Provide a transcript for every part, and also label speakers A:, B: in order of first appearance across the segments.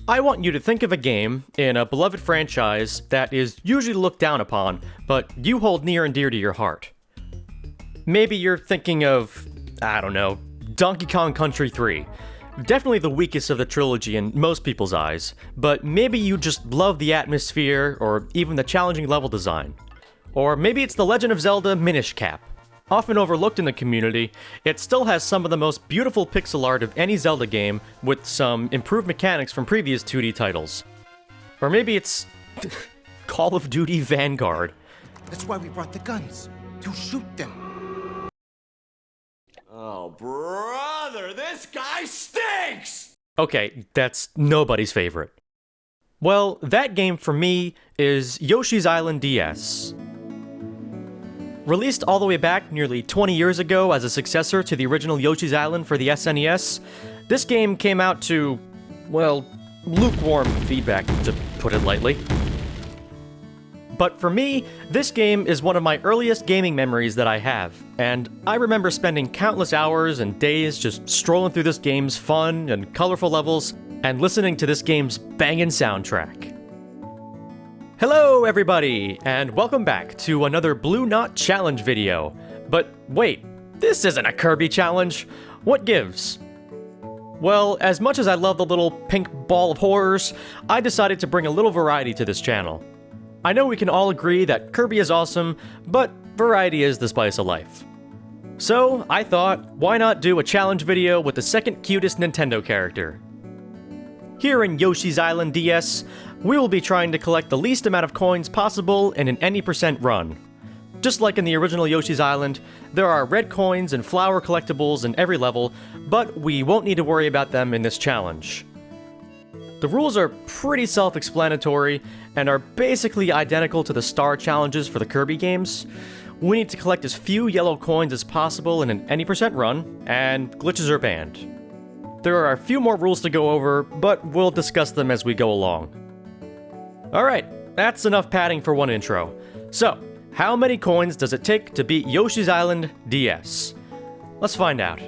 A: I want you to think of a game in a beloved franchise that is usually looked down upon, but you hold near and dear to your heart. Maybe you're thinking of, I don't know, Donkey Kong Country 3. Definitely the weakest of the trilogy in most people's eyes, but maybe you just love the atmosphere or even the challenging level design. Or maybe it's The Legend of Zelda Minish Cap. Often overlooked in the community, it still has some of the most beautiful pixel art of any Zelda game with some improved mechanics from previous 2D titles. Or maybe it's Call of Duty Vanguard.
B: That's why we brought the guns, to shoot them.
C: Oh, brother, this guy stinks!
A: Okay, that's nobody's favorite. Well, that game for me is Yoshi's Island DS. Released all the way back nearly 20 years ago as a successor to the original Yoshi's Island for the SNES, this game came out to, well, lukewarm feedback, to put it lightly. But for me, this game is one of my earliest gaming memories that I have, and I remember spending countless hours and days just strolling through this game's fun and colorful levels and listening to this game's bangin' soundtrack. Hello everybody, and welcome back to another Blue Knot Challenge video. But wait, this isn't a Kirby challenge. What gives? Well, as much as I love the little pink ball of horrors, I decided to bring a little variety to this channel. I know we can all agree that Kirby is awesome, but variety is the spice of life. So, I thought, why not do a challenge video with the second cutest Nintendo character? Here in Yoshi's Island DS, we will be trying to collect the least amount of coins possible in an any % run. Just like in the original Yoshi's Island, there are red coins and flower collectibles in every level, but we won't need to worry about them in this challenge. The rules are pretty self-explanatory and are basically identical to the star challenges for the Kirby games. We need to collect as few yellow coins as possible in an any % run, and glitches are banned. There are a few more rules to go over, but we'll discuss them as we go along. Alright, that's enough padding for one intro. So, how many coins does it take to beat Yoshi's Island DS? Let's find out.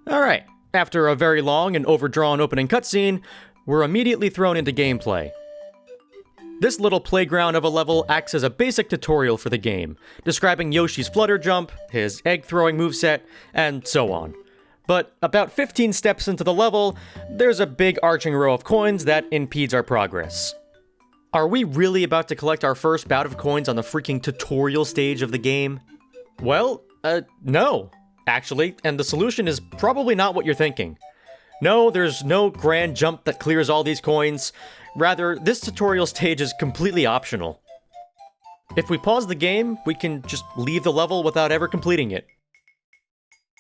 A: Alright, after a very long and overdrawn opening cutscene, we're immediately thrown into gameplay. This little playground of a level acts as a basic tutorial for the game, describing Yoshi's flutter jump, his egg-throwing moveset, and so on. But about 15 steps into the level, there's a big arching row of coins that impedes our progress. Are we really about to collect our first bout of coins on the freaking tutorial stage of the game? Well, no, actually, and the solution is probably not what you're thinking. No, there's no grand jump that clears all these coins. Rather, this tutorial stage is completely optional. If we pause the game, we can just leave the level without ever completing it.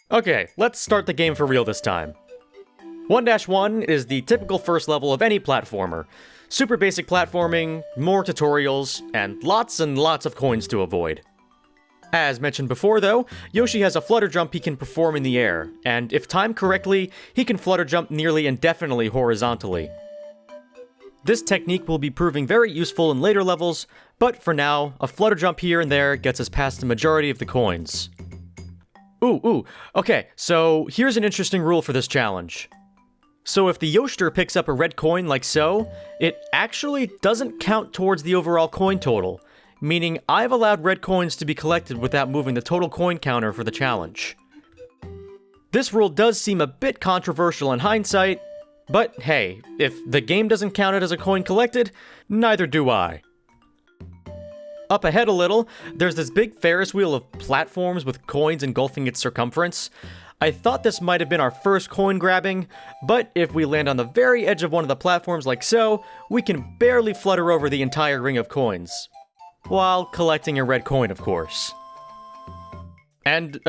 A: Okay, let's start the game for real this time. 1-1 is the typical first level of any platformer. Super basic platforming, more tutorials, and lots of coins to avoid. As mentioned before though, Yoshi has a flutter jump he can perform in the air, and if timed correctly, he can flutter jump nearly indefinitely horizontally. This technique will be proving very useful in later levels, but for now, a flutter jump here and there gets us past the majority of the coins. Okay, so here's an interesting rule for this challenge. So if the Yoshter picks up a red coin like so, it actually doesn't count towards the overall coin total, meaning I've allowed red coins to be collected without moving the total coin counter for the challenge. This rule does seem a bit controversial in hindsight, but hey, if the game doesn't count it as a coin collected, neither do I. Up ahead a little, there's this big Ferris wheel of platforms with coins engulfing its circumference. I thought this might have been our first coin grabbing, but if we land on the very edge of one of the platforms like so, we can barely flutter over the entire ring of coins. While collecting a red coin, of course. And,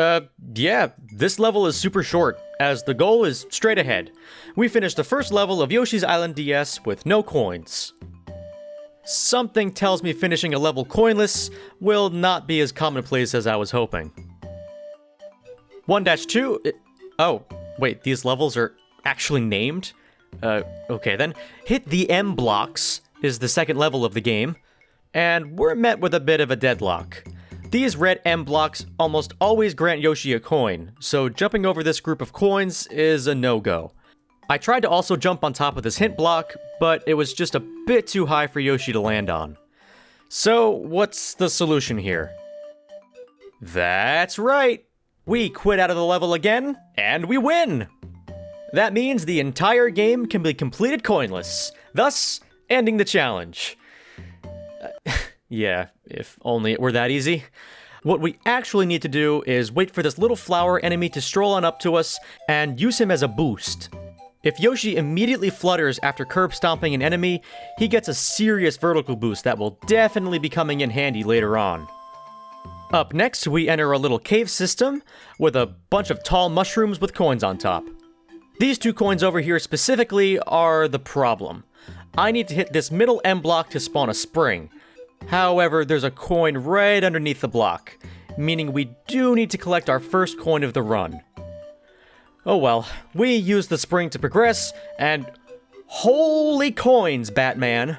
A: yeah, this level is super short, as the goal is straight ahead. We finished the first level of Yoshi's Island DS with no coins. Something tells me finishing a level coinless will not be as commonplace as I was hoping. 1-2, oh, wait, these levels are actually named? Okay then. Hit the M blocks is the second level of the game, and we're met with a bit of a deadlock. These red M blocks almost always grant Yoshi a coin, so jumping over this group of coins is a no-go. I tried to also jump on top of this hint block, but it was just a bit too high for Yoshi to land on. So, what's the solution here? That's right! We quit out of the level again, and we win! That means the entire game can be completed coinless, thus ending the challenge. Yeah, if only it were that easy. What we actually need to do is wait for this little flower enemy to stroll on up to us and use him as a boost. If Yoshi immediately flutters after curb stomping an enemy, he gets a serious vertical boost that will definitely be coming in handy later on. Up next, we enter a little cave system with a bunch of tall mushrooms with coins on top. These two coins over here specifically are the problem. I need to hit this middle M block to spawn a spring. However, there's a coin right underneath the block, meaning we do need to collect our first coin of the run. Oh well, we use the spring to progress, and holy coins, Batman!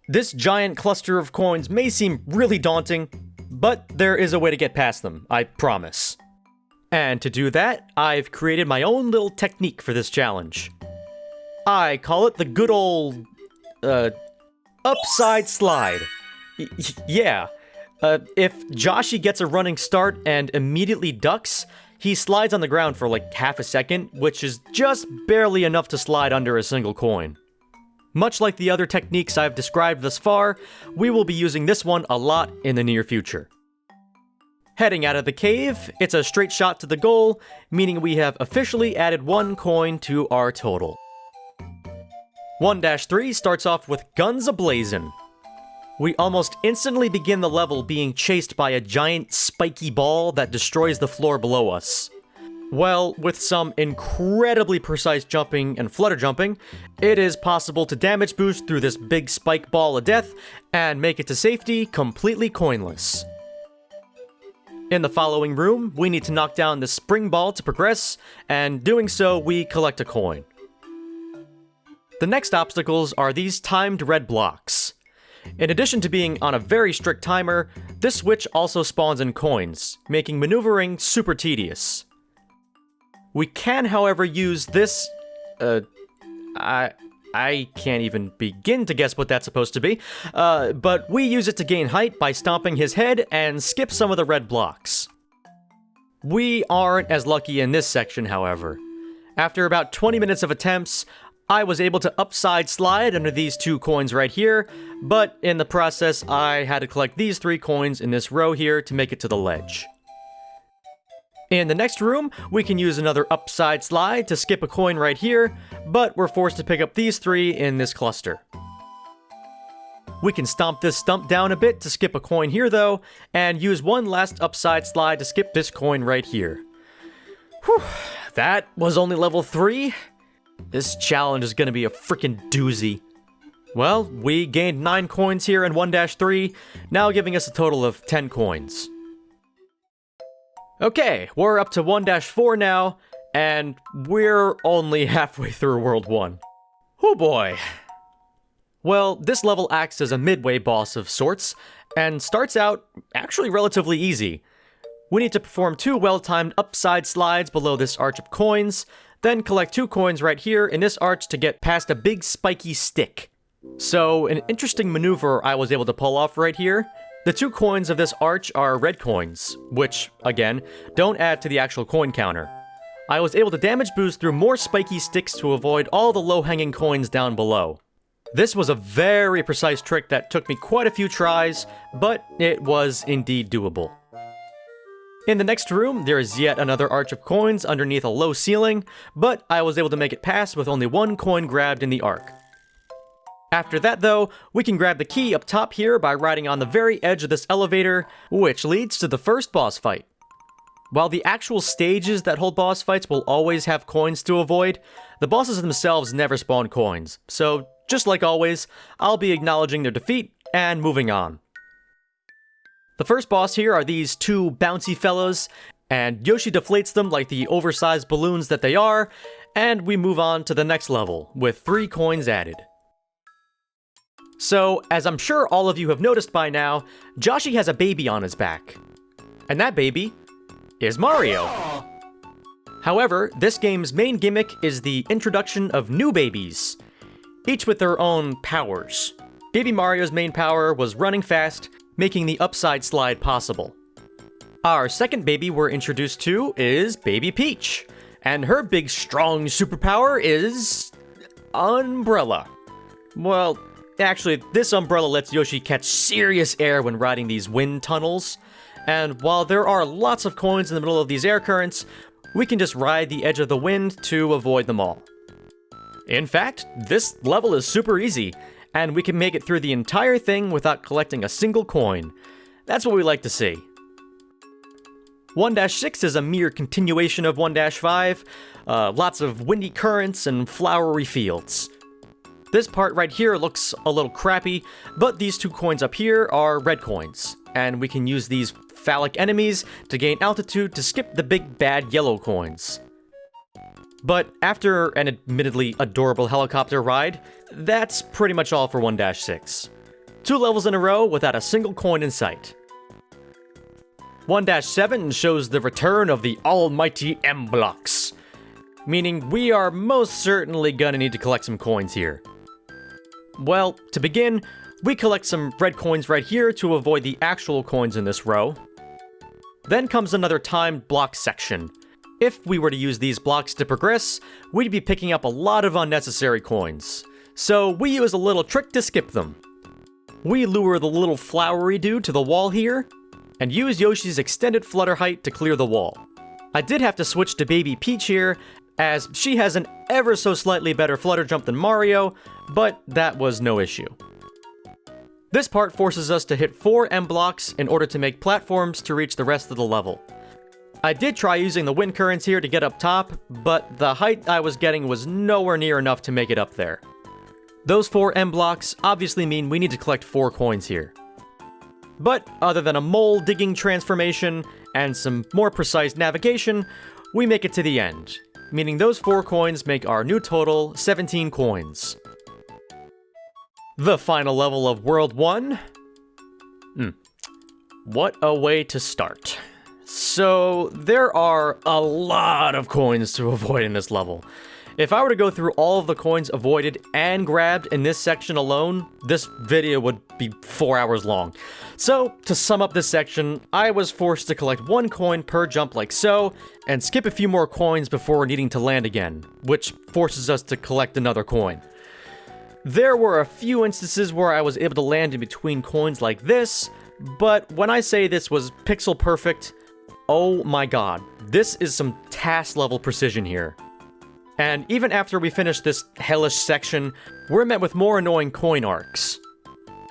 A: This giant cluster of coins may seem really daunting, but there is a way to get past them, I promise. And to do that, I've created my own little technique for this challenge. I call it the good old, upside slide. Yeah. If Joshi gets a running start and immediately ducks, he slides on the ground for like half a second, which is just barely enough to slide under a single coin. Much like the other techniques I've described thus far, we will be using this one a lot in the near future. Heading out of the cave, it's a straight shot to the goal, meaning we have officially added 1 coin to our total. 1-3 starts off with guns a-blazin'. We almost instantly begin the level being chased by a giant spiky ball that destroys the floor below us. Well, with some incredibly precise jumping and flutter jumping, it is possible to damage boost through this big spike ball of death and make it to safety completely coinless. In the following room, we need to knock down the spring ball to progress, and doing so, we collect a coin. The next obstacles are these timed red blocks. In addition to being on a very strict timer, this switch also spawns in coins, making maneuvering super tedious. We can, however, use this, I can't even begin to guess what that's supposed to be, but we use it to gain height by stomping his head and skip some of the red blocks. We aren't as lucky in this section, however. After about 20 minutes of attempts, I was able to upside slide under these 2 coins right here, but in the process, I had to collect these 3 coins in this row here to make it to the ledge. In the next room, we can use another upside slide to skip a coin right here, but we're forced to pick up these 3 in this cluster. We can stomp this stump down a bit to skip a coin here though, and use one last upside slide to skip this coin right here. Whew, that was only level 3? This challenge is gonna be a freaking doozy. Well, we gained 9 coins here in 1-3, now giving us a total of 10 coins. Okay, we're up to 1-4 now, and we're only halfway through World 1. Oh boy. Well, this level acts as a midway boss of sorts, and starts out actually relatively easy. We need to perform 2 well-timed upside slides below this arch of coins, then collect 2 coins right here in this arch to get past a big spiky stick. So, an interesting maneuver I was able to pull off right here. The 2 coins of this arch are red coins, which, again, don't add to the actual coin counter. I was able to damage boost through more spiky sticks to avoid all the low-hanging coins down below. This was a very precise trick that took me quite a few tries, but it was indeed doable. In the next room, there is yet another arch of coins underneath a low ceiling, but I was able to make it past with only 1 coin grabbed in the arc. After that though, we can grab the key up top here by riding on the very edge of this elevator, which leads to the first boss fight. While the actual stages that hold boss fights will always have coins to avoid, the bosses themselves never spawn coins, so just like always, I'll be acknowledging their defeat and moving on. The first boss here are these 2 bouncy fellows, and Yoshi deflates them like the oversized balloons that they are, and we move on to the next level, with 3 coins added. So, as I'm sure all of you have noticed by now, Yoshi has a baby on his back. And that baby is Mario. However, this game's main gimmick is the introduction of new babies, each with their own powers. Baby Mario's main power was running fast, making the upside slide possible. Our second baby we're introduced to is Baby Peach, and her big strong superpower is Umbrella. Well, actually, this umbrella lets Yoshi catch serious air when riding these wind tunnels, and while there are lots of coins in the middle of these air currents, we can just ride the edge of the wind to avoid them all. In fact, this level is super easy, and we can make it through the entire thing without collecting a single coin. That's what we like to see. 1-6 is a mere continuation of 1-5, lots of windy currents and flowery fields. This part right here looks a little crappy, but these 2 coins up here are red coins, and we can use these phallic enemies to gain altitude to skip the big bad yellow coins. But after an admittedly adorable helicopter ride, that's pretty much all for 1-6. 2 levels in a row without a single coin in sight. 1-7 shows the return of the almighty M blocks, meaning we are most certainly gonna need to collect some coins here. Well, to begin, we collect some red coins right here to avoid the actual coins in this row. Then comes another timed block section. If we were to use these blocks to progress, we'd be picking up a lot of unnecessary coins. So we use a little trick to skip them. We lure the little flowery dude to the wall here, and use Yoshi's extended flutter height to clear the wall. I did have to switch to Baby Peach here, as she has an ever so slightly better flutter jump than Mario, but that was no issue. This part forces us to hit 4 M blocks in order to make platforms to reach the rest of the level. I did try using the wind currents here to get up top, but the height I was getting was nowhere near enough to make it up there. Those 4 M blocks obviously mean we need to collect 4 coins here. But other than a mole digging transformation and some more precise navigation, we make it to the end, meaning those 4 coins make our new total 17 coins. The final level of World 1? What a way to start. So, there are a lot of coins to avoid in this level. If I were to go through all of the coins avoided and grabbed in this section alone, this video would be 4 hours long. So, to sum up this section, I was forced to collect 1 coin per jump like so, and skip a few more coins before needing to land again, which forces us to collect another coin. There were a few instances where I was able to land in between coins like this, but when I say this was pixel perfect, oh my god, this is some TAS level precision here. And even after we finish this hellish section, we're met with more annoying coin arcs.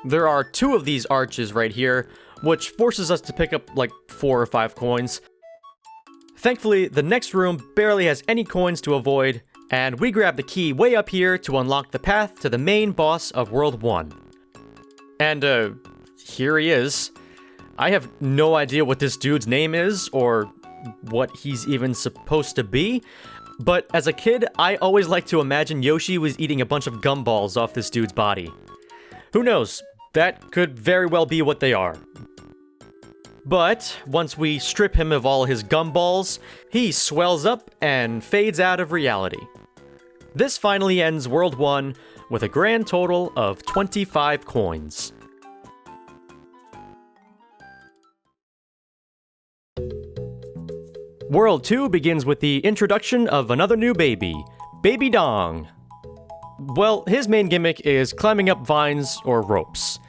A: There are 2 of these arches right here, which forces us to pick up like 4 or 5 coins. Thankfully, the next room barely has any coins to avoid, and we grab the key way up here to unlock the path to the main boss of World 1. And, here he is. I have no idea what this dude's name is, or what he's even supposed to be, but as a kid, I always liked to imagine Yoshi was eating a bunch of gumballs off this dude's body. Who knows? That could very well be what they are. But once we strip him of all his gumballs, he swells up and fades out of reality. This finally ends World 1 with a grand total of 25 coins. World 2 begins with the introduction of another new baby, Baby Dong. Well, his main gimmick is climbing up vines or ropes.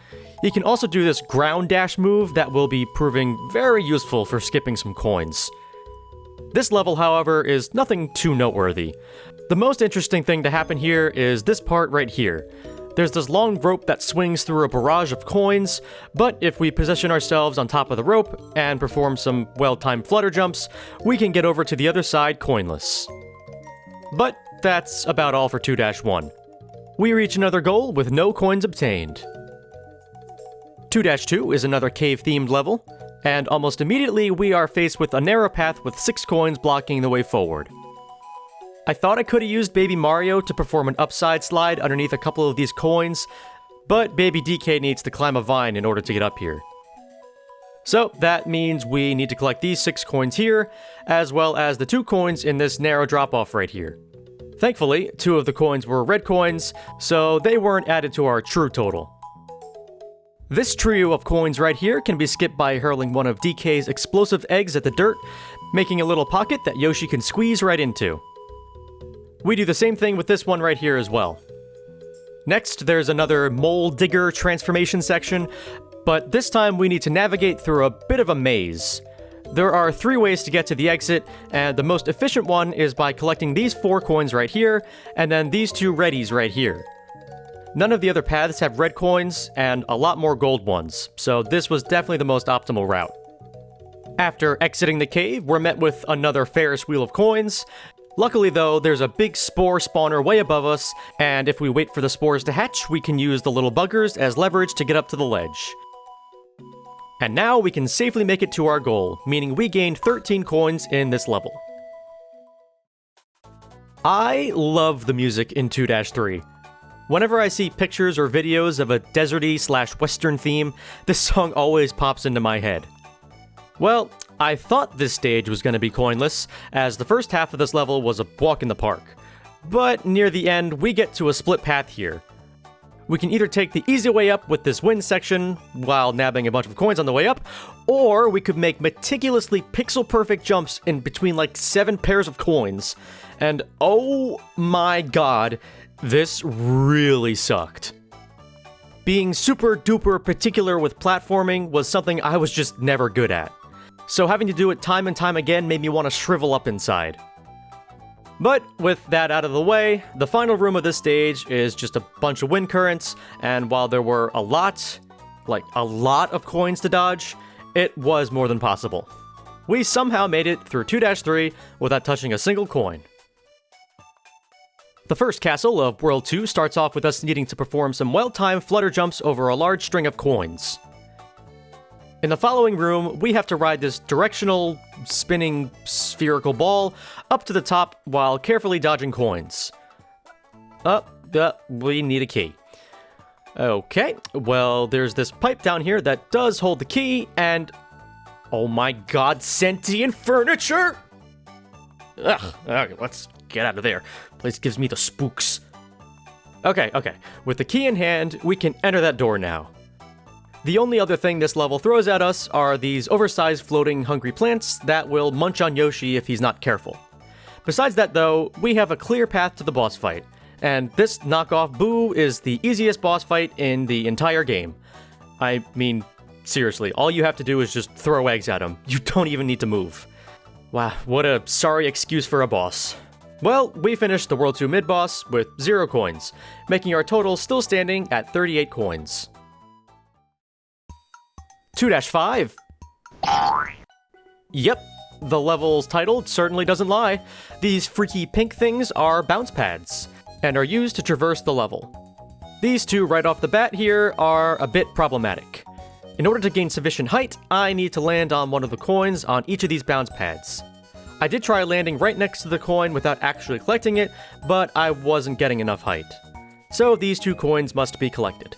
A: He can also do this ground dash move that will be proving very useful for skipping some coins. This level, however, is nothing too noteworthy. The most interesting thing to happen here is this part right here. There's this long rope that swings through a barrage of coins, but if we position ourselves on top of the rope and perform some well-timed flutter jumps, we can get over to the other side coinless. But that's about all for 2-1. We reach another goal with no coins obtained. 2-2 is another cave-themed level, and almost immediately we are faced with a narrow path with 6 coins blocking the way forward. I thought I could have used Baby Mario to perform an upside slide underneath a couple of these coins, but baby DK needs to climb a vine in order to get up here. So that means we need to collect these 6 coins here, as well as the 2 coins in this narrow drop-off right here. Thankfully, 2 of the coins were red coins, so they weren't added to our true total. This trio of coins right here can be skipped by hurling one of DK's explosive eggs at the dirt, making a little pocket that Yoshi can squeeze right into. We do the same thing with this one right here as well. Next, there's another mole digger transformation section, but this time we need to navigate through a bit of a maze. There are 3 ways to get to the exit, and the most efficient one is by collecting these 4 coins right here, and then these 2 reddies right here. None of the other paths have red coins, and a lot more gold ones, so this was definitely the most optimal route. After exiting the cave, we're met with another Ferris wheel of coins. Luckily though, there's a big spore spawner way above us, and if we wait for the spores to hatch, we can use the little buggers as leverage to get up to the ledge. And now we can safely make it to our goal, meaning we gained 13 coins in this level. I love the music in 2-3. Whenever I see pictures or videos of a deserty/western theme, this song always pops into my head. Well, I thought this stage was going to be coinless, as the first half of this level was a walk in the park. But near the end, we get to a split path here. We can either take the easy way up with this wind section, while nabbing a bunch of coins on the way up, or we could make meticulously pixel-perfect jumps in between like 7 pairs of coins. And oh my god, this really sucked. Being super duper particular with platforming was something I was just never good at. So having to do it time and time again made me want to shrivel up inside. But with that out of the way, the final room of this stage is just a bunch of wind currents, and while there were a lot of coins to dodge, it was more than possible. We somehow made it through 2-3 without touching a single coin. The first castle of World 2 starts off with us needing to perform some well-timed flutter jumps over a large string of coins. In the following room, we have to ride this directional, spinning, spherical ball up to the top while carefully dodging coins. We need a key. Okay, well, there's this pipe down here that does hold the key, and... oh my god, sentient furniture! Let's get out of there. Place gives me the spooks. Okay. With the key in hand, we can enter that door now. The only other thing this level throws at us are these oversized floating hungry plants that will munch on Yoshi if he's not careful. Besides that though, we have a clear path to the boss fight, and this knockoff Boo is the easiest boss fight in the entire game. I mean, seriously, all you have to do is just throw eggs at him. You don't even need to move. Wow, what a sorry excuse for a boss. Well, we finished the World 2 mid-boss with 0 coins, making our total still standing at 38 coins. 2-5. Yep, the level's title certainly doesn't lie. These freaky pink things are bounce pads, and are used to traverse the level. These 2 right off the bat here are a bit problematic. In order to gain sufficient height, I need to land on one of the coins on each of these bounce pads. I did try landing right next to the coin without actually collecting it, but I wasn't getting enough height. So these 2 coins must be collected.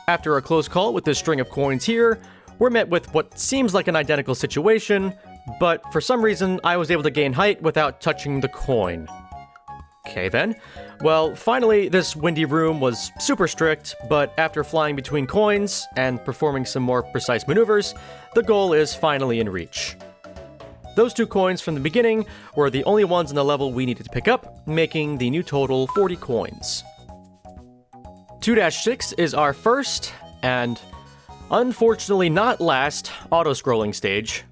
A: After a close call with this string of coins here, we're met with what seems like an identical situation, but for some reason I was able to gain height without touching the coin. Okay then. Well, finally, this windy room was super strict, but after flying between coins and performing some more precise maneuvers, the goal is finally in reach. Those 2 coins from the beginning were the only ones in the level we needed to pick up, making the new total 40 coins. 2-6 is our first, and unfortunately not last, auto-scrolling stage.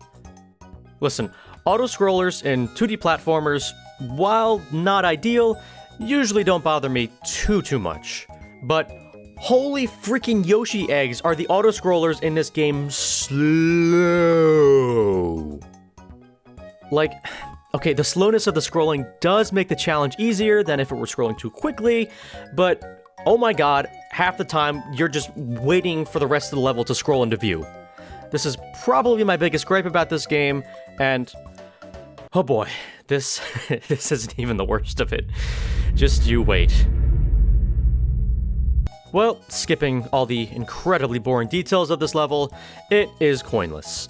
A: Listen, auto-scrollers in 2D platformers, while not ideal, usually don't bother me too much. But holy freaking Yoshi eggs are the auto-scrollers in this game slow. Like, okay, the slowness of the scrolling does make the challenge easier than if it were scrolling too quickly, but oh my god, half the time you're just waiting for the rest of the level to scroll into view. This is probably my biggest gripe about this game, and oh boy, this isn't even the worst of it. Just you wait. Well, skipping all the incredibly boring details of this level, it is coinless.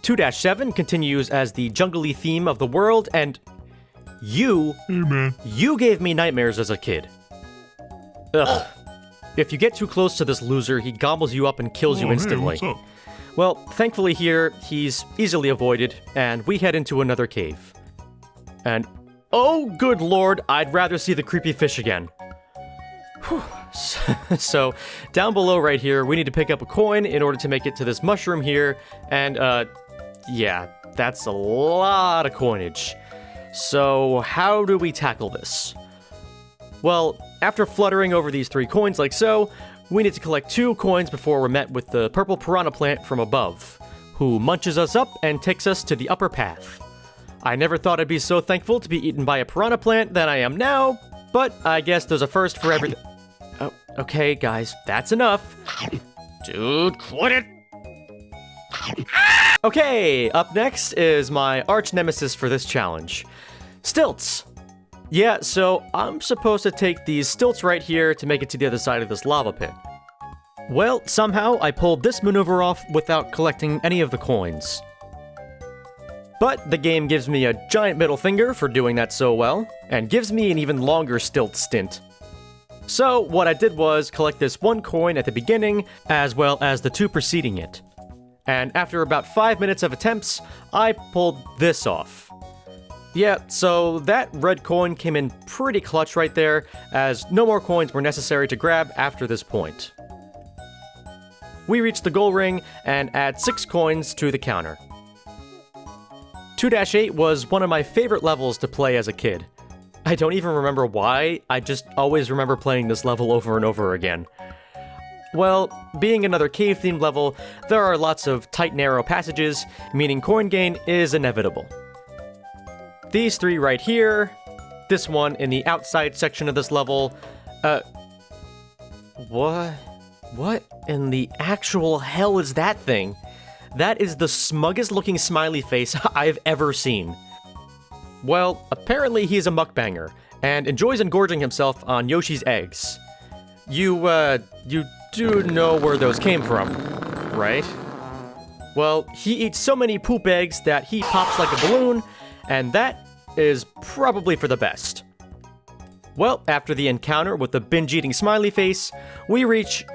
A: 2-7 continues as the jungly theme of the world, and you gave me nightmares as a kid. Ugh. If you get too close to this loser, he gobbles you up and kills you instantly.
D: Hey, what's up?
A: Well, thankfully here, he's easily avoided, and we head into another cave. And, oh good lord, I'd rather see the creepy fish again. Whew. So, down below right here, we need to pick up a coin in order to make it to this mushroom here, and, yeah, that's a lot of coinage. So, how do we tackle this? Well, after fluttering over these 3 coins like so, we need to collect 2 coins before we're met with the purple piranha plant from above, who munches us up and takes us to the upper path. I never thought I'd be so thankful to be eaten by a piranha plant than I am now, but I guess there's a first for everything. Oh, okay, guys, that's enough. Dude, quit it! Okay, up next is my arch nemesis for this challenge. Stilts! Yeah, so I'm supposed to take these stilts right here to make it to the other side of this lava pit. Well, somehow I pulled this maneuver off without collecting any of the coins. But the game gives me a giant middle finger for doing that so well, and gives me an even longer stilt stint. So what I did was collect this 1 coin at the beginning, as well as the 2 preceding it. And after about 5 minutes of attempts, I pulled this off. Yeah, so that red coin came in pretty clutch right there, as no more coins were necessary to grab after this point. We reach the goal ring and add 6 coins to the counter. 2-8 was one of my favorite levels to play as a kid. I don't even remember why, I just always remember playing this level over and over again. Well, being another cave-themed level, there are lots of tight, narrow passages, meaning coin gain is inevitable. These 3 right here, this one in the outside section of this level, what in the actual hell is that thing? That is the smuggest looking smiley face I've ever seen. Well, apparently he's a mukbanger, and enjoys engorging himself on Yoshi's eggs. You do know where those came from, right? Well, he eats so many poop eggs that he pops like a balloon, and that is probably for the best. Well, after the encounter with the binge-eating smiley face, we reach...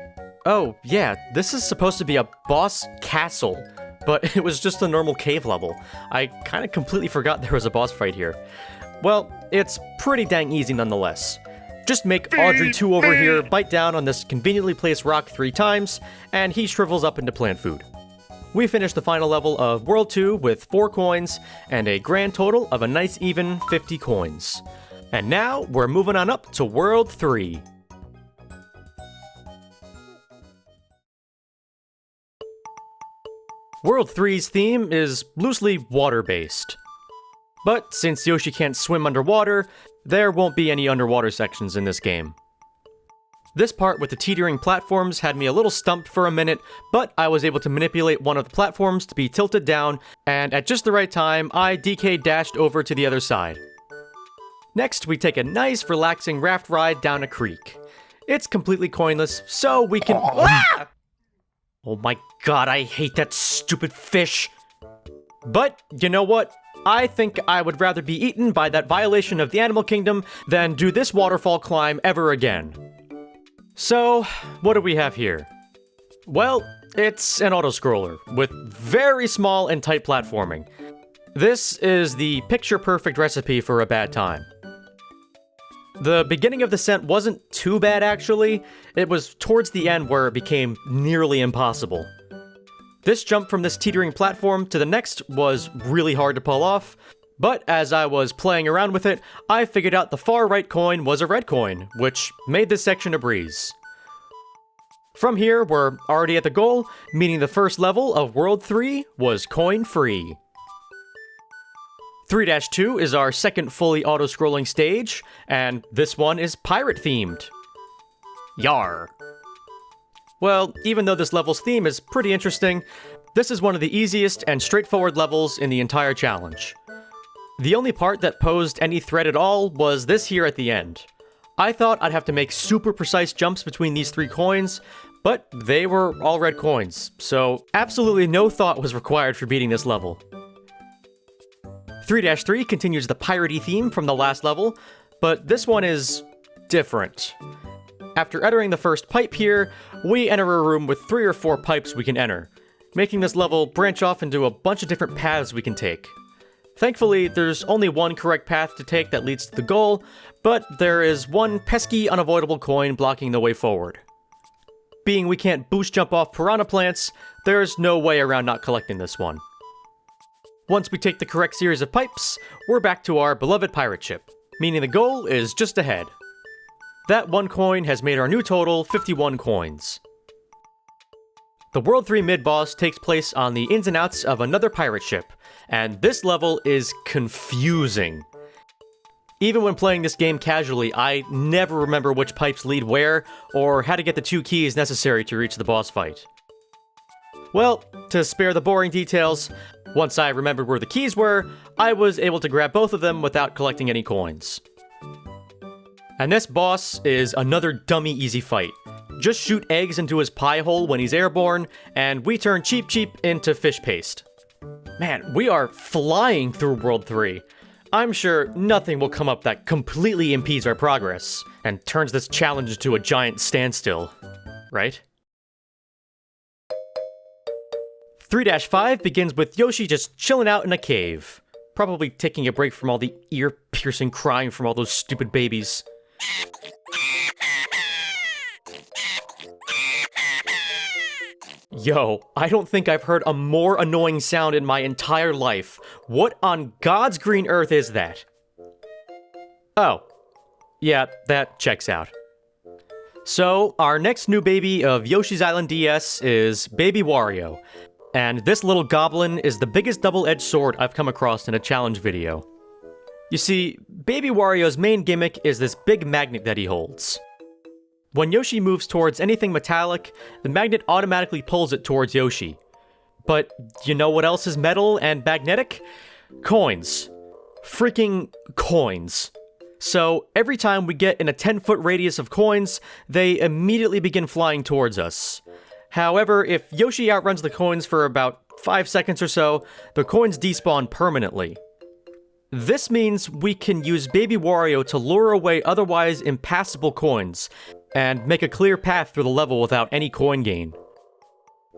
A: Oh, yeah, this is supposed to be a boss castle, but it was just a normal cave level. I kinda completely forgot there was a boss fight here. Well, it's pretty dang easy nonetheless. Just make Audrey 2 over here bite down on this conveniently placed rock 3 times, and he shrivels up into plant food. We finished the final level of World 2 with 4 coins, and a grand total of a nice even 50 coins. And now, we're moving on up to World 3. World 3's theme is loosely water-based. But since Yoshi can't swim underwater, there won't be any underwater sections in this game. This part with the teetering platforms had me a little stumped for a minute, but I was able to manipulate one of the platforms to be tilted down, and at just the right time, I DK dashed over to the other side. Next, we take a nice, relaxing raft ride down a creek. It's completely coinless, so we can... Ah! Oh my god, I hate that stupid fish! But, you know what? I think I would rather be eaten by that violation of the animal kingdom than do this waterfall climb ever again. So, what do we have here? Well, it's an auto-scroller, with very small and tight platforming. This is the picture-perfect recipe for a bad time. The beginning of the descent wasn't too bad, actually. It was towards the end where it became nearly impossible. This jump from this teetering platform to the next was really hard to pull off, but as I was playing around with it, I figured out the far right coin was a red coin, which made this section a breeze. From here, we're already at the goal, meaning the first level of World 3 was coin-free. 3-2 is our second fully auto-scrolling stage, and this one is pirate-themed. Yar. Well, even though this level's theme is pretty interesting, this is one of the easiest and straightforward levels in the entire challenge. The only part that posed any threat at all was this here at the end. I thought I'd have to make super precise jumps between these 3 coins, but they were all red coins, so absolutely no thought was required for beating this level. 3-3 continues the piratey theme from the last level, but this one is different. After entering the first pipe here, we enter a room with 3 or 4 pipes we can enter, making this level branch off into a bunch of different paths we can take. Thankfully, there's only one correct path to take that leads to the goal, but there is one pesky, unavoidable coin blocking the way forward. Being we can't boost jump off piranha plants, there's no way around not collecting this one. Once we take the correct series of pipes, we're back to our beloved pirate ship, meaning the goal is just ahead. That 1 coin has made our new total 51 coins. The World 3 mid-boss takes place on the ins and outs of another pirate ship, and this level is confusing. Even when playing this game casually, I never remember which pipes lead where, or how to get the 2 keys necessary to reach the boss fight. Well, to spare the boring details, once I remembered where the keys were, I was able to grab both of them without collecting any coins. And this boss is another dummy easy fight. Just shoot eggs into his pie hole when he's airborne, and we turn Cheep Cheep into fish paste. Man, we are flying through World 3. I'm sure nothing will come up that completely impedes our progress, and turns this challenge into a giant standstill. Right? 3-5 begins with Yoshi just chilling out in a cave. Probably taking a break from all the ear-piercing crying from all those stupid babies. Yo, I don't think I've heard a more annoying sound in my entire life. What on God's green earth is that? Oh. Yeah, that checks out. So, our next new baby of Yoshi's Island DS is Baby Wario. And this little goblin is the biggest double-edged sword I've come across in a challenge video. You see, Baby Wario's main gimmick is this big magnet that he holds. When Yoshi moves towards anything metallic, the magnet automatically pulls it towards Yoshi. But you know what else is metal and magnetic? Coins. Freaking coins. So every time we get in a 10-foot radius of coins, they immediately begin flying towards us. However, if Yoshi outruns the coins for about 5 seconds or so, the coins despawn permanently. This means we can use Baby Wario to lure away otherwise impassable coins, and make a clear path through the level without any coin gain.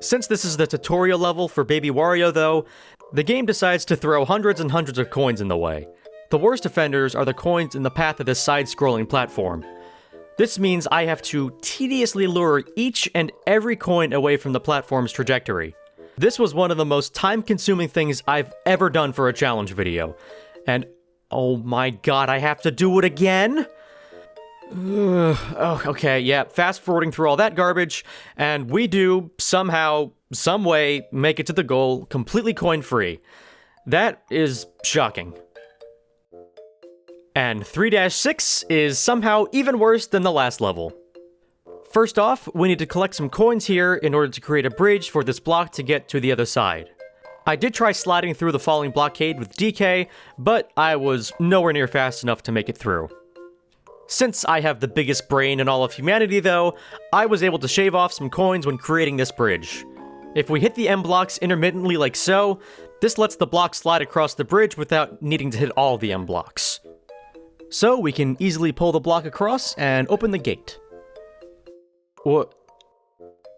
A: Since this is the tutorial level for Baby Wario though, the game decides to throw hundreds and hundreds of coins in the way. The worst offenders are the coins in the path of this side-scrolling platform. This means I have to tediously lure each and every coin away from the platform's trajectory. This was one of the most time-consuming things I've ever done for a challenge video. And oh my god, I have to do it again? Oh, okay, yeah, fast-forwarding through all that garbage, and we do, somehow, some way, make it to the goal completely coin-free. That is shocking. And 3-6 is somehow even worse than the last level. First off, we need to collect some coins here in order to create a bridge for this block to get to the other side. I did try sliding through the falling blockade with DK, but I was nowhere near fast enough to make it through. Since I have the biggest brain in all of humanity though, I was able to shave off some coins when creating this bridge. If we hit the M blocks intermittently like so, this lets the block slide across the bridge without needing to hit all the M blocks. So we can easily pull the block across and open the gate. What?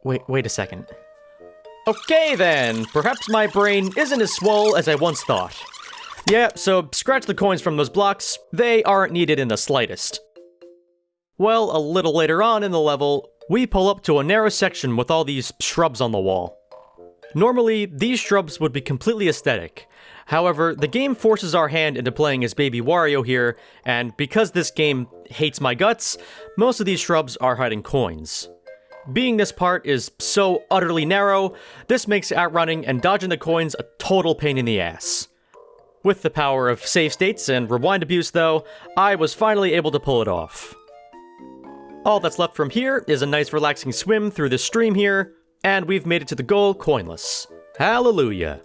A: Wait a second. Okay then, perhaps my brain isn't as swole as I once thought. Yeah, so scratch the coins from those blocks, they aren't needed in the slightest. Well, a little later on in the level, we pull up to a narrow section with all these shrubs on the wall. Normally, these shrubs would be completely aesthetic. However, the game forces our hand into playing as Baby Wario here, and because this game hates my guts, most of these shrubs are hiding coins. Being this part is so utterly narrow, this makes outrunning and dodging the coins a total pain in the ass. With the power of save states and rewind abuse though, I was finally able to pull it off. All that's left from here is a nice relaxing swim through this stream here, and we've made it to the goal coinless. Hallelujah.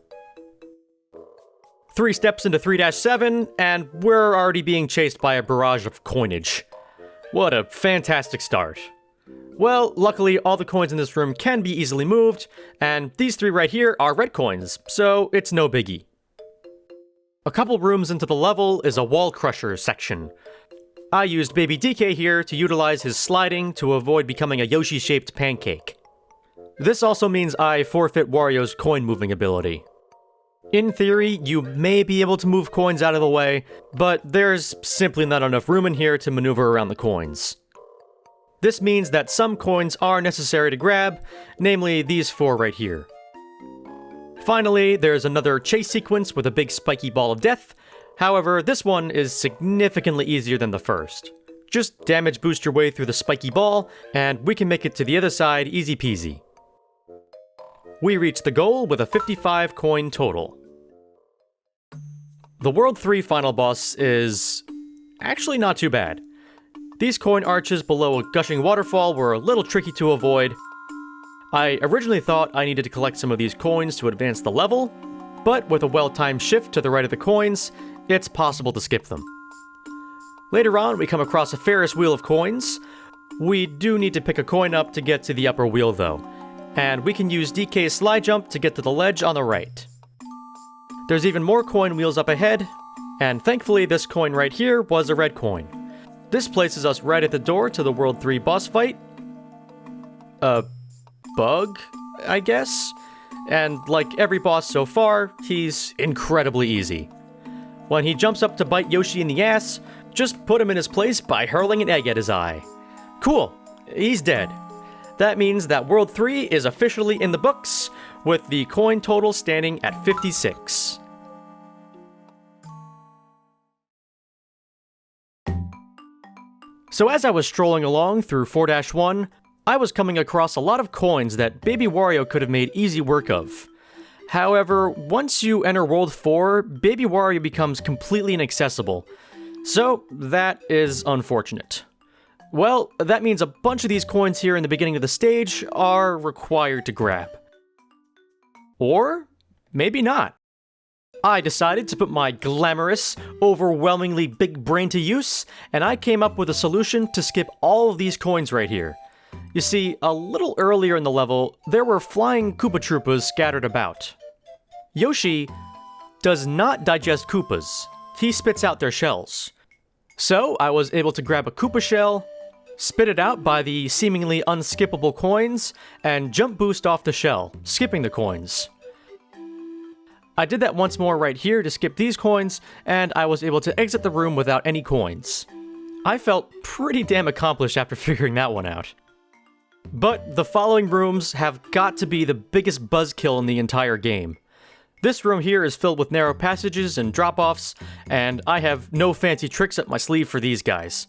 A: 3 steps into 3-7, and we're already being chased by a barrage of coinage. What a fantastic start. Well, luckily all the coins in this room can be easily moved, and these 3 right here are red coins, so it's no biggie. A couple rooms into the level is a wall crusher section. I used Baby DK here to utilize his sliding to avoid becoming a Yoshi-shaped pancake. This also means I forfeit Wario's coin moving ability. In theory, you may be able to move coins out of the way, but there's simply not enough room in here to maneuver around the coins. This means that some coins are necessary to grab, namely these 4 right here. Finally, there's another chase sequence with a big spiky ball of death. However, this one is significantly easier than the first. Just damage boost your way through the spiky ball, and we can make it to the other side easy peasy. We reach the goal with a 55 coin total. The World 3 final boss is actually not too bad. These coin arches below a gushing waterfall were a little tricky to avoid. I originally thought I needed to collect some of these coins to advance the level, but with a well-timed shift to the right of the coins, it's possible to skip them. Later on, we come across a Ferris wheel of coins. We do need to pick a coin up to get to the upper wheel though, and we can use DK's slide jump to get to the ledge on the right. There's even more coin wheels up ahead, and thankfully this coin right here was a red coin. This places us right at the door to the World 3 boss fight. A bug, I guess? And like every boss so far, he's incredibly easy. When he jumps up to bite Yoshi in the ass, just put him in his place by hurling an egg at his eye. Cool, he's dead. That means that World 3 is officially in the books, with the coin total standing at 56. So as I was strolling along through 4-1, I was coming across a lot of coins that Baby Wario could have made easy work of. However, once you enter World 4, Baby Wario becomes completely inaccessible. So that is unfortunate. Well, that means a bunch of these coins here in the beginning of the stage are required to grab. Or maybe not. I decided to put my glamorous, overwhelmingly big brain to use, and I came up with a solution to skip all of these coins right here. You see, a little earlier in the level, there were flying Koopa Troopas scattered about. Yoshi does not digest Koopas. He spits out their shells. So I was able to grab a Koopa shell, spit it out by the seemingly unskippable coins, and jump boost off the shell, skipping the coins. I did that once more right here to skip these coins, and I was able to exit the room without any coins. I felt pretty damn accomplished after figuring that one out. But the following rooms have got to be the biggest buzzkill in the entire game. This room here is filled with narrow passages and drop-offs, and I have no fancy tricks up my sleeve for these guys.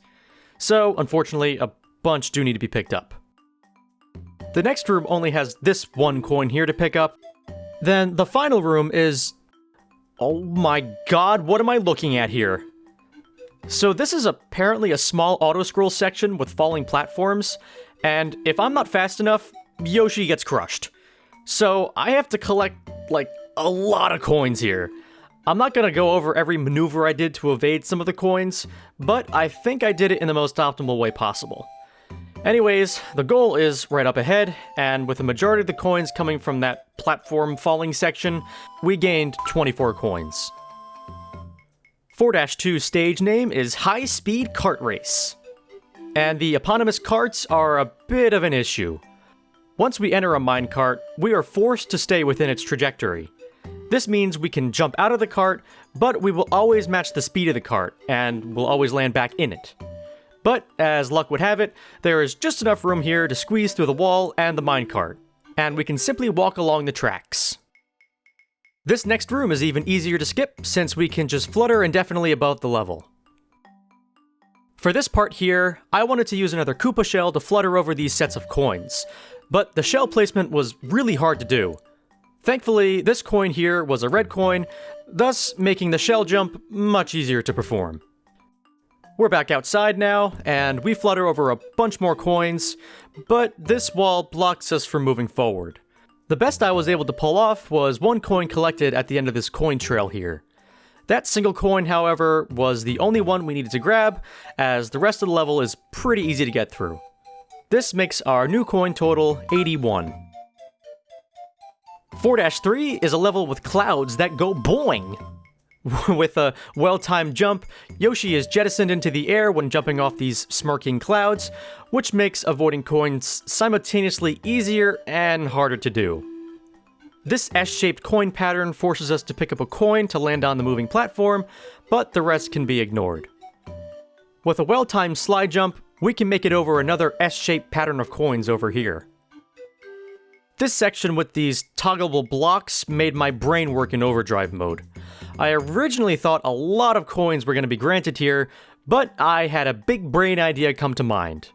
A: So, unfortunately, a bunch do need to be picked up. The next room only has this one coin here to pick up. Then the final room is... oh my god, what am I looking at here? So this is apparently a small auto-scroll section with falling platforms, and if I'm not fast enough, Yoshi gets crushed. So I have to collect, like, a lot of coins here. I'm not gonna go over every maneuver I did to evade some of the coins, but I think I did it in the most optimal way possible. Anyways, the goal is right up ahead, and with the majority of the coins coming from that platform falling section, we gained 24 coins. 4-2 stage name is High Speed Kart Race, and the eponymous karts are a bit of an issue. Once we enter a minecart, we are forced to stay within its trajectory. This means we can jump out of the cart, but we will always match the speed of the cart, and will always land back in it. But, as luck would have it, there is just enough room here to squeeze through the wall and the minecart, and we can simply walk along the tracks. This next room is even easier to skip, since we can just flutter indefinitely above the level. For this part here, I wanted to use another Koopa shell to flutter over these sets of coins, but the shell placement was really hard to do. Thankfully, this coin here was a red coin, thus making the shell jump much easier to perform. We're back outside now, and we flutter over a bunch more coins, but this wall blocks us from moving forward. The best I was able to pull off was one coin collected at the end of this coin trail here. That single coin, however, was the only one we needed to grab, as the rest of the level is pretty easy to get through. This makes our new coin total 81. 4-3 is a level with clouds that go boing! With a well-timed jump, Yoshi is jettisoned into the air when jumping off these smirking clouds, which makes avoiding coins simultaneously easier and harder to do. This S-shaped coin pattern forces us to pick up a coin to land on the moving platform, but the rest can be ignored. With a well-timed slide jump, we can make it over another S-shaped pattern of coins over here. This section with these toggleable blocks made my brain work in overdrive mode. I originally thought a lot of coins were going to be granted here, but I had a big brain idea come to mind.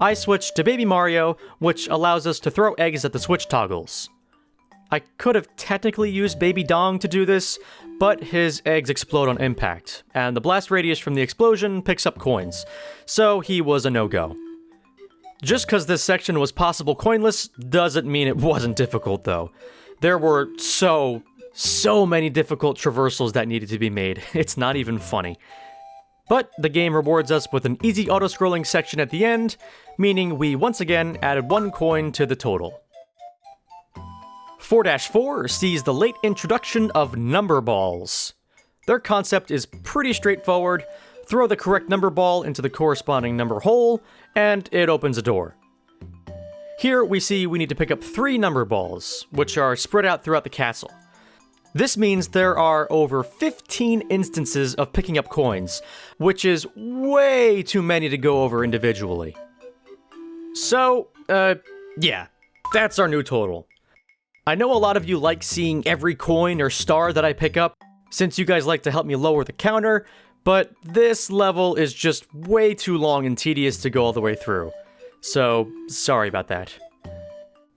A: I switched to Baby Mario, which allows us to throw eggs at the switch toggles. I could have technically used Baby Dong to do this, but his eggs explode on impact, and the blast radius from the explosion picks up coins, so he was a no-go. Just because this section was possible coinless doesn't mean it wasn't difficult, though. There were so many difficult traversals that needed to be made. It's not even funny. But the game rewards us with an easy auto-scrolling section at the end, meaning we once again added 1 coin to the total. 4-4 sees the late introduction of number balls. Their concept is pretty straightforward. Throw the correct number ball into the corresponding number hole, and it opens a door. Here we see we need to pick up 3 number balls, which are spread out throughout the castle. This means there are over 15 instances of picking up coins, which is way too many to go over individually. So, yeah, that's our new total. I know a lot of you like seeing every coin or star that I pick up, since you guys like to help me lower the counter, but this level is just way too long and tedious to go all the way through. So, sorry about that.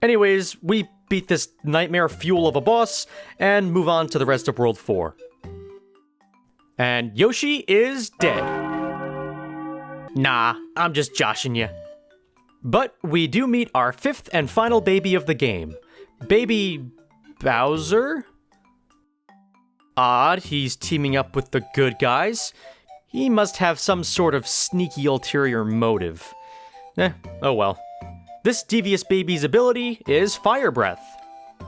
A: Anyways, we beat this nightmare fuel of a boss, and move on to the rest of World 4. And Yoshi is dead. Nah, I'm just joshing you. But we do meet our 5th and final baby of the game. Baby Bowser? Odd, he's teaming up with the good guys. He must have some sort of sneaky ulterior motive. Oh well. This devious baby's ability is Fire Breath.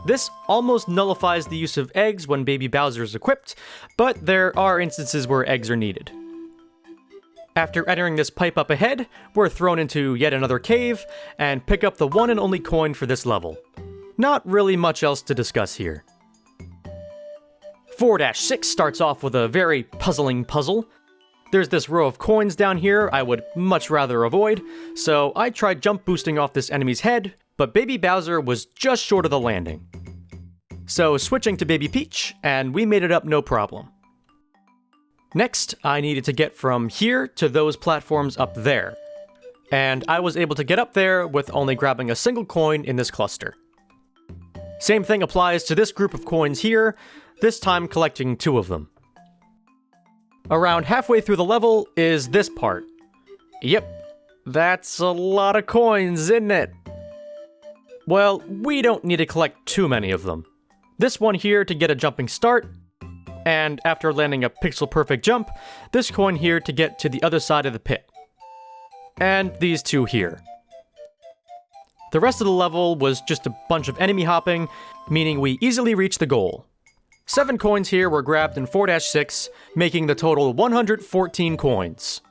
A: This almost nullifies the use of eggs when Baby Bowser is equipped, but there are instances where eggs are needed. After entering this pipe up ahead, we're thrown into yet another cave, and pick up the one and only coin for this level. Not really much else to discuss here. 4-6 starts off with a very puzzling puzzle. There's this row of coins down here I would much rather avoid, so I tried jump boosting off this enemy's head, but Baby Bowser was just short of the landing. So switching to Baby Peach, and we made it up no problem. Next, I needed to get from here to those platforms up there, and I was able to get up there with only grabbing a single coin in this cluster. Same thing applies to this group of coins here, this time collecting 2 of them. Around halfway through the level is this part. Yep, that's a lot of coins, isn't it? Well, we don't need to collect too many of them. This one here to get a jumping start, and after landing a pixel-perfect jump, this coin here to get to the other side of the pit. And these 2 here. The rest of the level was just a bunch of enemy hopping, meaning we easily reached the goal. 7 coins here were grabbed in 4-6, making the total 114 coins.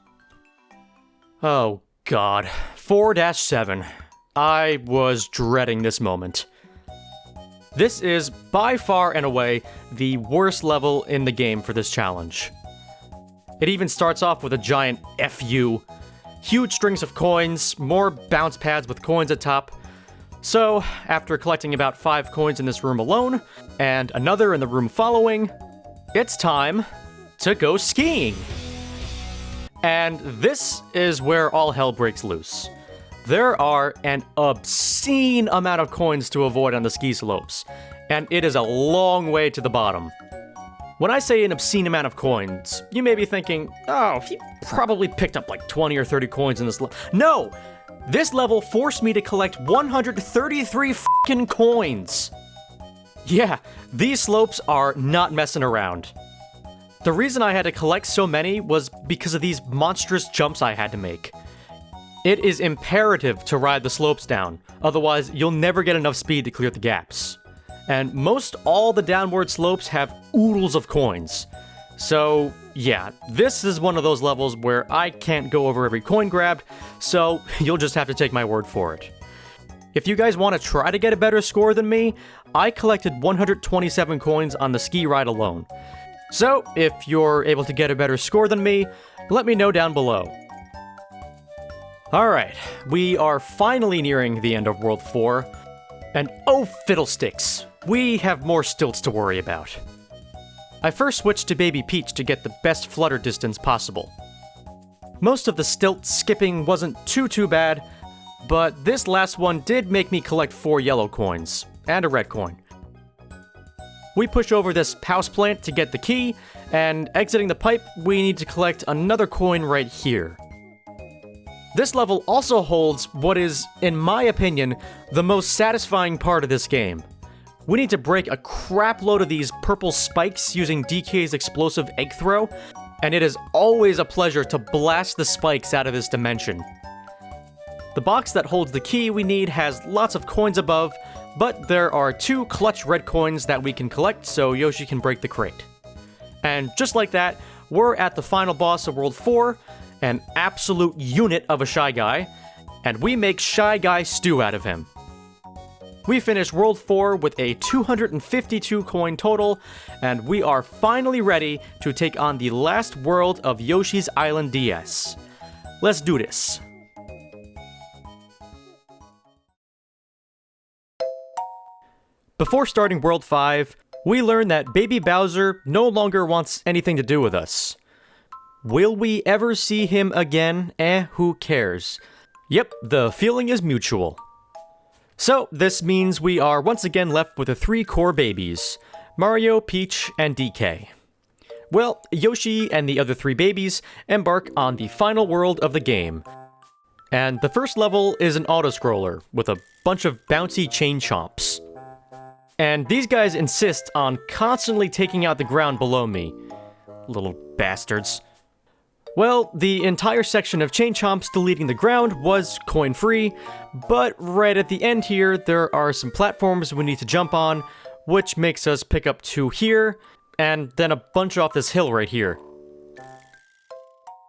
A: Oh god, 4-7. I was dreading this moment. This is by far and away the worst level in the game for this challenge. It even starts off with a giant FU. Huge strings of coins, more bounce pads with coins atop. So, after collecting about 5 coins in this room alone, and another in the room following, it's time to go skiing! And this is where all hell breaks loose. There are an obscene amount of coins to avoid on the ski slopes, and it is a long way to the bottom. When I say an obscene amount of coins, you may be thinking, oh, he probably picked up like 20 or 30 coins in this level. No! This level forced me to collect 133 f***ing coins! Yeah, these slopes are not messing around. The reason I had to collect so many was because of these monstrous jumps I had to make. It is imperative to ride the slopes down, otherwise you'll never get enough speed to clear the gaps. And most all the downward slopes have oodles of coins. So yeah, this is one of those levels where I can't go over every coin grabbed, so you'll just have to take my word for it. If you guys want to try to get a better score than me, I collected 127 coins on the ski ride alone. So if you're able to get a better score than me, let me know down below. Alright, we are finally nearing the end of World 4, and oh fiddlesticks, we have more stilts to worry about. I first switched to Baby Peach to get the best flutter distance possible. Most of the stilt skipping wasn't too bad, but this last one did make me collect 4 yellow coins, and a red coin. We push over this houseplant to get the key, and exiting the pipe, we need to collect another coin right here. This level also holds what is, in my opinion, the most satisfying part of this game. We need to break a crap load of these purple spikes using DK's explosive egg throw, and it is always a pleasure to blast the spikes out of this dimension. The box that holds the key we need has lots of coins above, but there are 2 clutch red coins that we can collect so Yoshi can break the crate. And just like that, we're at the final boss of World 4, an absolute unit of a Shy Guy, and we make Shy Guy stew out of him. We finished World 4 with a 252 coin total, and we are finally ready to take on the last world of Yoshi's Island DS. Let's do this. Before starting World 5, we learn that Baby Bowser no longer wants anything to do with us. Will we ever see him again? Who cares? Yep, the feeling is mutual. So, this means we are once again left with the 3 core babies, Mario, Peach, and DK. Well, Yoshi and the other 3 babies embark on the final world of the game. And the first level is an auto-scroller with a bunch of bouncy chain chomps. And these guys insist on constantly taking out the ground below me. Little bastards. Well, the entire section of chain chomps deleting the ground was coin-free, but right at the end here, there are some platforms we need to jump on, which makes us pick up 2 here, and then a bunch off this hill right here.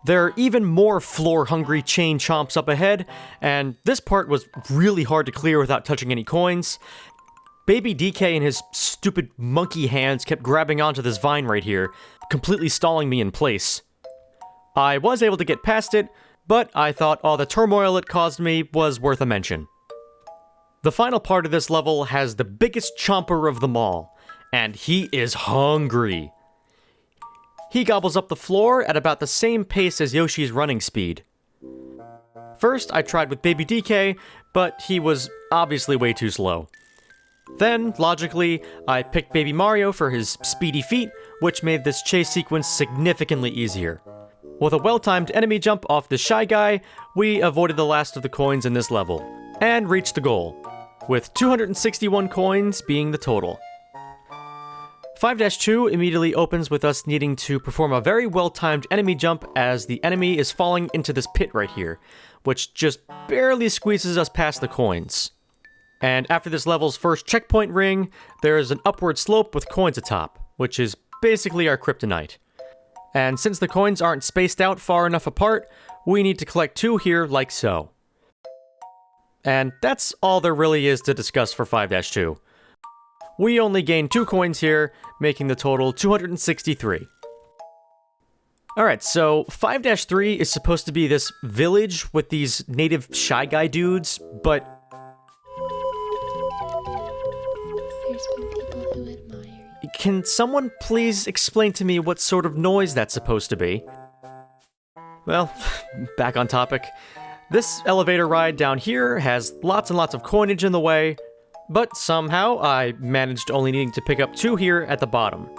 A: There are even more floor-hungry chain chomps up ahead, and this part was really hard to clear without touching any coins. Baby DK and his stupid monkey hands kept grabbing onto this vine right here, completely stalling me in place. I was able to get past it, but I thought all the turmoil it caused me was worth a mention. The final part of this level has the biggest chomper of them all, and he is hungry. He gobbles up the floor at about the same pace as Yoshi's running speed. First, I tried with Baby DK, but he was obviously way too slow. Then, logically, I picked Baby Mario for his speedy feet, which made this chase sequence significantly easier. With a well-timed enemy jump off the Shy Guy, we avoided the last of the coins in this level, and reached the goal, with 261 coins being the total. 5-2 immediately opens with us needing to perform a very well-timed enemy jump as the enemy is falling into this pit right here, which just barely squeezes us past the coins. And after this level's first checkpoint ring, there is an upward slope with coins atop, which is basically our kryptonite. And since the coins aren't spaced out far enough apart, we need to collect 2 here like so. And that's all there really is to discuss for 5-2. We only gain 2 coins here, making the total 263. Alright, so 5-3 is supposed to be this village with these native Shy Guy dudes, but
D: There's been people who admire you.
A: can someone please explain to me what sort of noise that's supposed to be? Well, back on topic. This elevator ride down here has lots and lots of coinage in the way, but somehow I managed only needing to pick up 2 here at the bottom.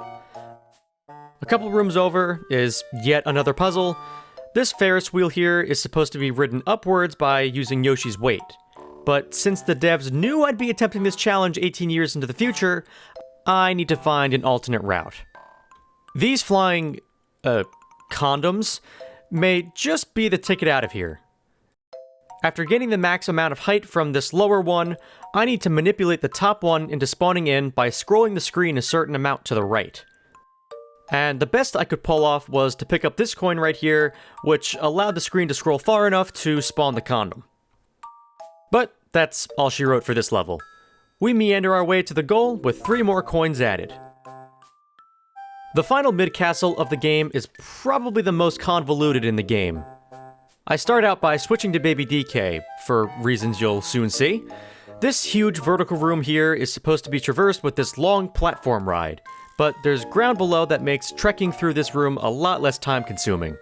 A: A couple rooms over is yet another puzzle. This Ferris wheel here is supposed to be ridden upwards by using Yoshi's weight. But since the devs knew I'd be attempting this challenge 18 years into the future, I need to find an alternate route. These flying condoms, may just be the ticket out of here. After getting the max amount of height from this lower one, I need to manipulate the top one into spawning in by scrolling the screen a certain amount to the right. And the best I could pull off was to pick up this coin right here, which allowed the screen to scroll far enough to spawn the condom. But that's all she wrote for this level. We meander our way to the goal with 3 more coins added. The final mid-castle of the game is probably the most convoluted in the game. I start out by switching to Baby DK, for reasons you'll soon see. This huge vertical room here is supposed to be traversed with this long platform ride, but there's ground below that makes trekking through this room a lot less time consuming.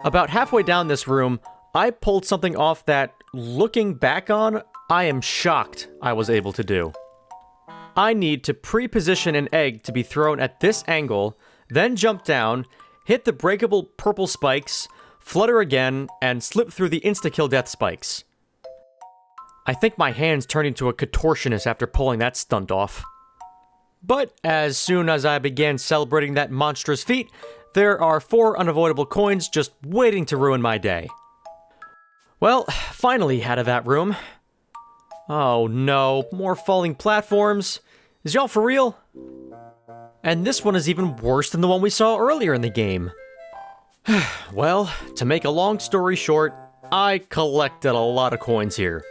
A: About halfway down this room, I pulled something off that, looking back on, I am shocked I was able to do. I need to pre-position an egg to be thrown at this angle, then jump down, hit the breakable purple spikes, flutter again, and slip through the insta-kill death spikes. I think my hands turned into a contortionist after pulling that stunt off. But as soon as I began celebrating that monstrous feat, there are 4 unavoidable coins just waiting to ruin my day. Well, finally out of that room. Oh no, more falling platforms. Is y'all for real? And this one is even worse than the one we saw earlier in the game. Well, to make a long story short, I collected a lot of coins here.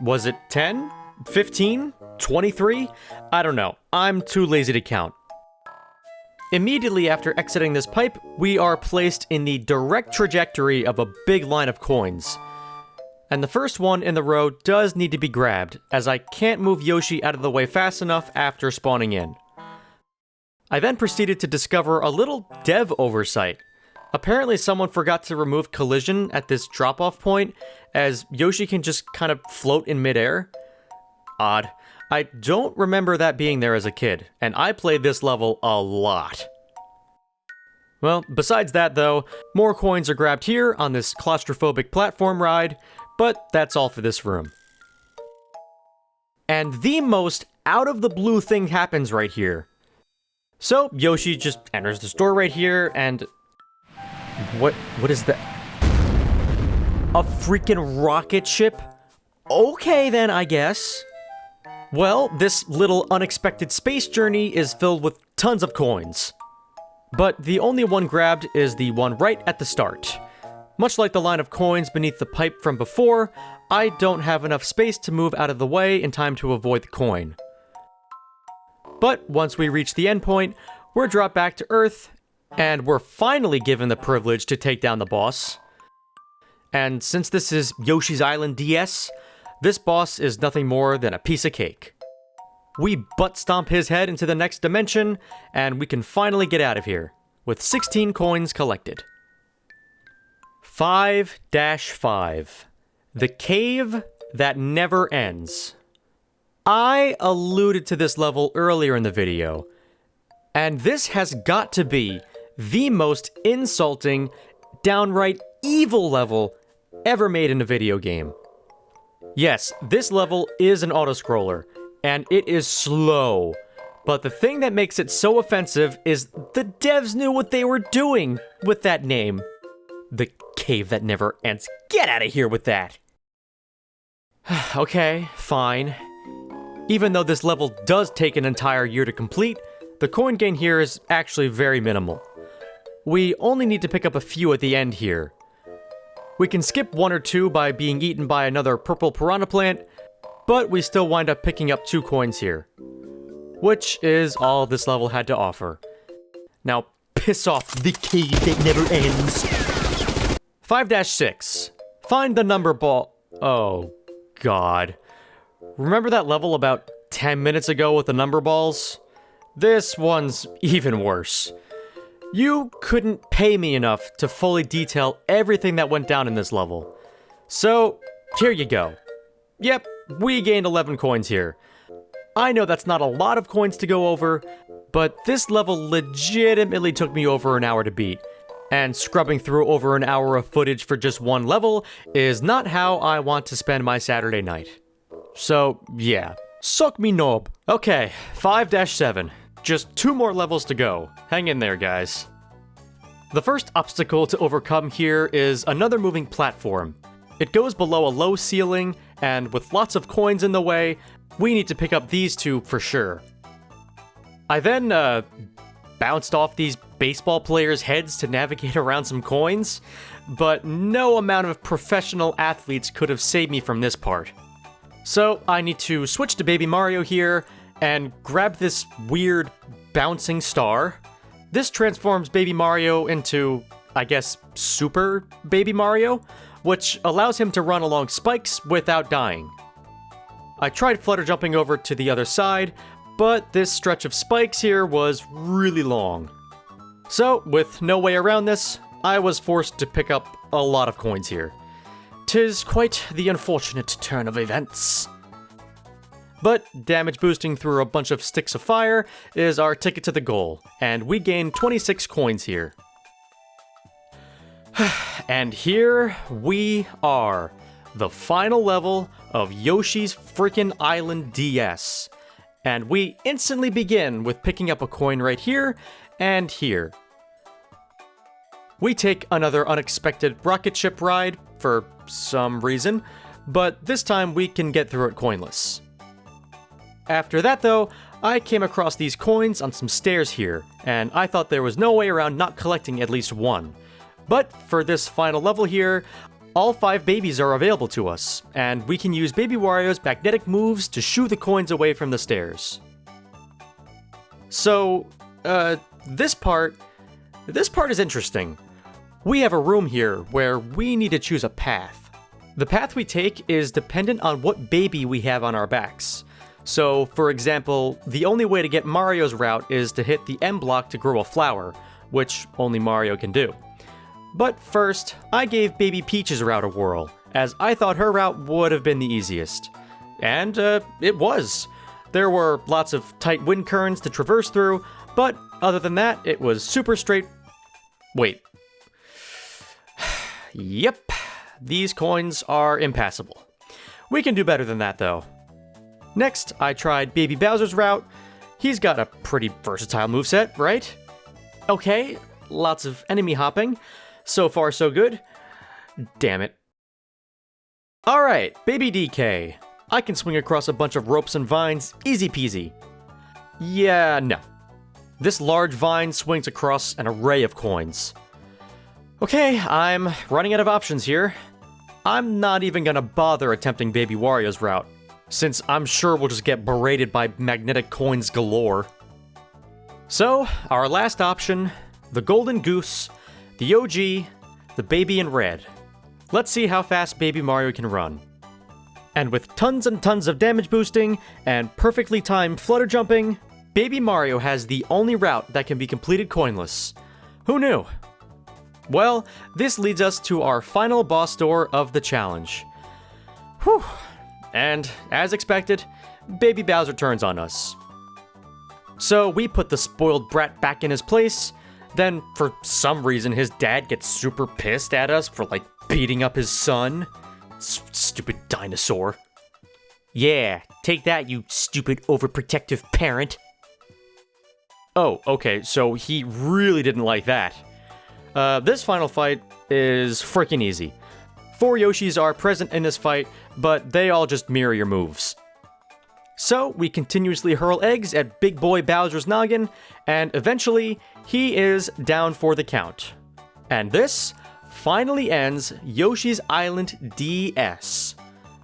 A: Was it 10? 15? 23? I don't know. I'm too lazy to count. Immediately after exiting this pipe, we are placed in the direct trajectory of a big line of coins. And the first one in the row does need to be grabbed, as I can't move Yoshi out of the way fast enough after spawning in. I then proceeded to discover a little dev oversight. Apparently someone forgot to remove collision at this drop-off point, as Yoshi can just kind of float in midair. Odd. I don't remember that being there as a kid, and I played this level a lot. Well, besides that though, more coins are grabbed here on this claustrophobic platform ride, but that's all for this room. And the most out-of-the-blue thing happens right here. So, Yoshi just enters the store right here, and... What is that? A freaking rocket ship? Okay then, I guess. Well, this little unexpected space journey is filled with tons of coins. But the only one grabbed is the one right at the start. Much like the line of coins beneath the pipe from before, I don't have enough space to move out of the way in time to avoid the coin. But once we reach the endpoint, we're dropped back to Earth, and we're finally given the privilege to take down the boss. And since this is Yoshi's Island DS, this boss is nothing more than a piece of cake. We butt stomp his head into the next dimension, and we can finally get out of here, with 16 coins collected. 5-5. The Cave That Never Ends. I alluded to this level earlier in the video, and this has got to be the most insulting, downright evil level ever made in a video game. Yes, this level is an autoscroller, and it is slow, but the thing that makes it so offensive is the devs knew what they were doing with that name. The Cave That Never Ends. Get out of here with that! Okay, fine. Even though this level does take an entire year to complete, the coin gain here is actually very minimal. We only need to pick up a few at the end here. We can skip 1 or 2 by being eaten by another purple piranha plant, but we still wind up picking up 2 coins here. Which is all this level had to offer. Now piss off, the cave that never ends. 5-6. Find the number ball. Oh, God. Remember that level about 10 minutes ago with the number balls? This one's even worse. You couldn't pay me enough to fully detail everything that went down in this level. So, here you go. Yep, we gained 11 coins here. I know that's not a lot of coins to go over, but this level legitimately took me over an hour to beat. And scrubbing through over an hour of footage for just one level is not how I want to spend my Saturday night. So, yeah. Suck me knob. Okay, 5-7. Just 2 more levels to go. Hang in there, guys. The first obstacle to overcome here is another moving platform. It goes below a low ceiling, and with lots of coins in the way, we need to pick up these two for sure. I then, bounced off these baseball players' heads to navigate around some coins, but no amount of professional athletes could have saved me from this part. So I need to switch to Baby Mario here and grab this weird bouncing star. This transforms Baby Mario into, I guess, Super Baby Mario, which allows him to run along spikes without dying. I tried flutter jumping over to the other side, but this stretch of spikes here was really long. So, with no way around this, I was forced to pick up a lot of coins here. 'Tis quite the unfortunate turn of events. But damage boosting through a bunch of sticks of fire is our ticket to the goal, and we gain 26 coins here. And here we are, the final level of Yoshi's Frickin' Island DS. And we instantly begin with picking up a coin right here and here. We take another unexpected rocket ship ride for some reason, but this time we can get through it coinless. After that though, I came across these coins on some stairs here, and I thought there was no way around not collecting at least one. But for this final level here, all 5 babies are available to us, and we can use Baby Wario's magnetic moves to shoo the coins away from the stairs. So, this part is interesting. We have a room here where we need to choose a path. The path we take is dependent on what baby we have on our backs. So, for example, the only way to get Mario's route is to hit the M block to grow a flower, which only Mario can do. But first, I gave Baby Peach's route a whirl, as I thought her route would have been the easiest. And, it was. There were lots of tight wind currents to traverse through, but other than that, it was super straight. Wait. Yep, these coins are impassable. We can do better than that, though. Next, I tried Baby Bowser's route. He's got a pretty versatile moveset, right? Okay, lots of enemy hopping. So far, so good. Damn it. Alright, Baby DK. I can swing across a bunch of ropes and vines, easy peasy. Yeah, no. This large vine swings across an array of coins. Okay, I'm running out of options here. I'm not even gonna bother attempting Baby Wario's route, since I'm sure we'll just get berated by magnetic coins galore. So, our last option, the Golden Goose, the OG, the baby in red. Let's see how fast Baby Mario can run. And with tons and tons of damage boosting and perfectly timed flutter jumping, Baby Mario has the only route that can be completed coinless. Who knew? Well, this leads us to our final boss door of the challenge. Whew. And, as expected, Baby Bowser turns on us. So we put the spoiled brat back in his place. Then, for some reason, his dad gets super pissed at us for, beating up his son. Stupid dinosaur. Yeah, take that, you stupid overprotective parent. Oh, okay, so he really didn't like that. This final fight is freaking easy. 4 Yoshis are present in this fight, but they all just mirror your moves. So, we continuously hurl eggs at Big Boy Bowser's noggin, and eventually, he is down for the count. And this finally ends Yoshi's Island DS.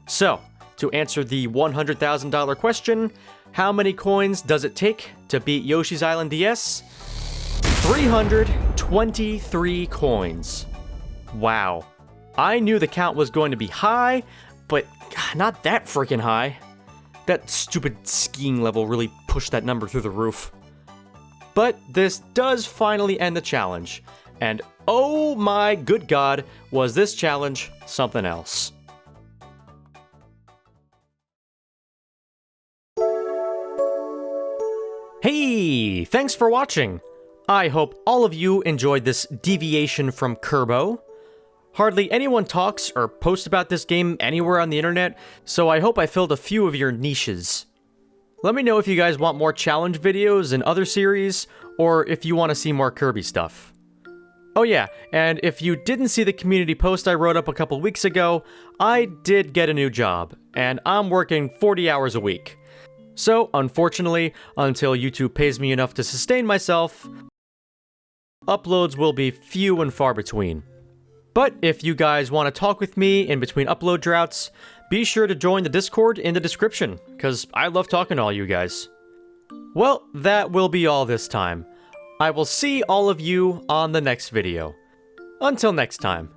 A: So, to answer the $100,000 question, how many coins does it take to beat Yoshi's Island DS? 323 coins. Wow. I knew the count was going to be high, but not that freaking high. That stupid skiing level really pushed that number through the roof. But this does finally end the challenge. And oh my good god, was this challenge something else. Hey, thanks for watching. I hope all of you enjoyed this deviation from Kerbo. Hardly anyone talks or posts about this game anywhere on the internet, so I hope I filled a few of your niches. Let me know if you guys want more challenge videos and other series, or if you want to see more Kirby stuff. Oh yeah, and if you didn't see the community post I wrote up a couple weeks ago, I did get a new job, and I'm working 40 hours a week. So, unfortunately, until YouTube pays me enough to sustain myself, uploads will be few and far between. But if you guys want to talk with me in between upload droughts, be sure to join the Discord in the description, because I love talking to all you guys. Well, that will be all this time. I will see all of you on the next video. Until next time.